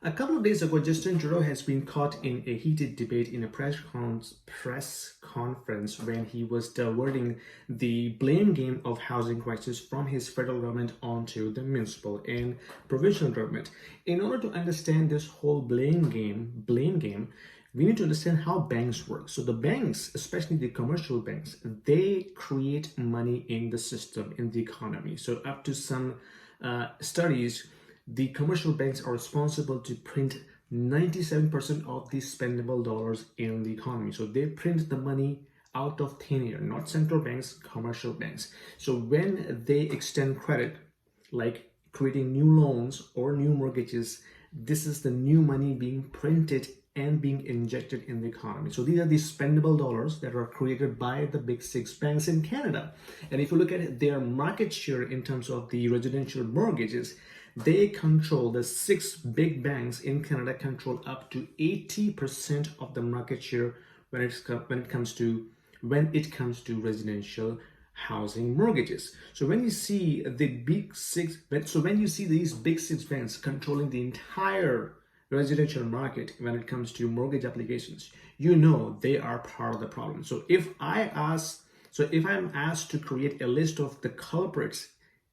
A couple of days ago, Justin Trudeau has been caught in a heated debate in a press conference when he was diverting the blame game of housing crisis from his federal government onto the municipal and provincial government. In order to understand this whole blame game, we need to understand how banks work. So the banks, especially the commercial banks, they create money in the system, in the economy. So up to some studies, the commercial banks are responsible to print 97% of the spendable dollars in the economy. So they print the money out of thin air, not central banks, commercial banks. So when they extend credit, like creating new loans or new mortgages, this is the new money being printed and being injected in the economy. So these are the spendable dollars that are created by the big six banks in Canada. And if you look at their market share in terms of the residential mortgages, they control, the six big banks in Canada control up to 80% of the market share when it comes to residential housing mortgages. So when you see the big six, when you see these big six banks controlling the entire residential market when it comes to mortgage applications, you know they are part of the problem. So if I'm asked to create a list of the culprits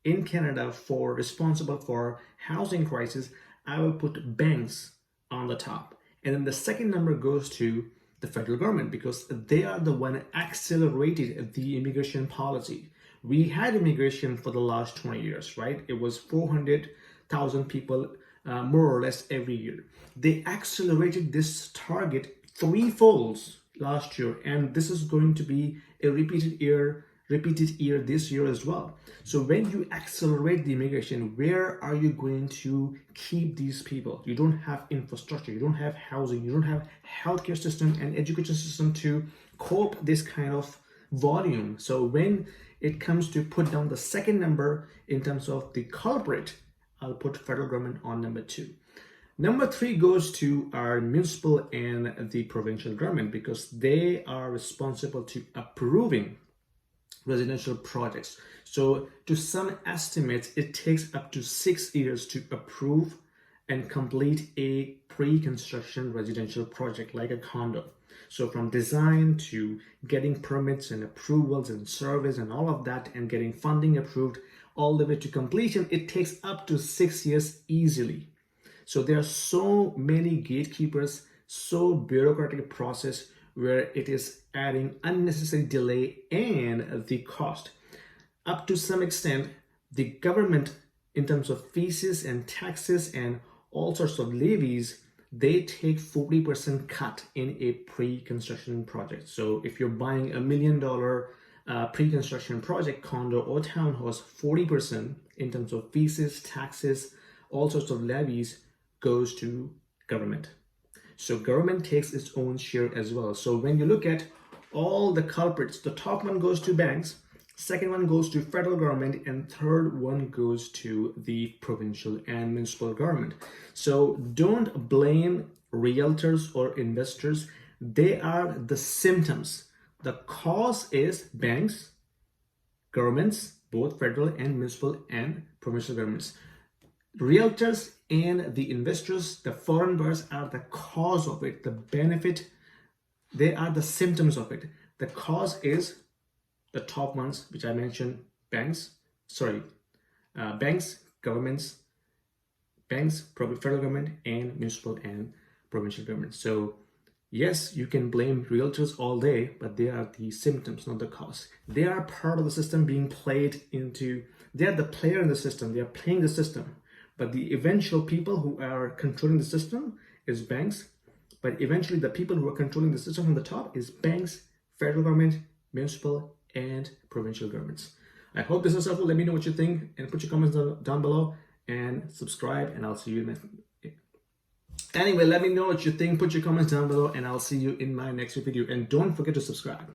in Canada responsible for housing crisis, I will put banks on the top. And then the second number goes to the federal government because they are the one accelerated the immigration policy. We had immigration for the last 20 years, right? It was 400,000 people more or less every year. They accelerated this target threefold last year, and this is going to be a repeated year this year as well. So when you accelerate the immigration, where are you going to keep these people? You don't have infrastructure, you don't have housing, you don't have healthcare system and education system to cope this kind of volume. So when it comes to put down the second number in terms of the culprit, I'll put federal government on number 2. Number 3 goes to our municipal and the provincial government because they are responsible to approving residential projects. So to some estimates, it takes up to 6 years to approve and complete a pre-construction residential project like a condo. So from design to getting permits and approvals and surveys and all of that and getting funding approved all the way to completion, it takes up to 6 years easily. So there are so many gatekeepers, so bureaucratic process where it is adding unnecessary delay and the cost. Up to some extent, the government, in terms of fees and taxes and all sorts of levies, they take 40% cut in a pre-construction project. So if you're buying $1 million pre-construction project, condo or townhouse, 40% in terms of fees, taxes, all sorts of levies goes to government. So government takes its own share as well. So when you look at all the culprits, the top one goes to banks, second one goes to federal government, and third one goes to the provincial and municipal government. So don't blame realtors or investors. They are the symptoms. The cause is banks, governments, both federal and municipal and provincial governments. Realtors and the investors, the foreign buyers, are the cause of it. The benefit, they are the symptoms of it. The cause is the top ones, which I mentioned: banks, governments, federal government, and municipal and provincial government. So yes, you can blame realtors all day, but they are the symptoms, not the cause. They are part of the system being played into. They are the player in the system. They are playing the system. But the eventual people who are controlling the system is banks. But eventually the people who are controlling the system from the top is banks, federal government, municipal, and provincial governments. I hope this is helpful. Let me know what you think and put your comments down below and subscribe, and I'll see you next. Anyway, let me know what you think. Put your comments down below and I'll see you in my next video. And don't forget to subscribe.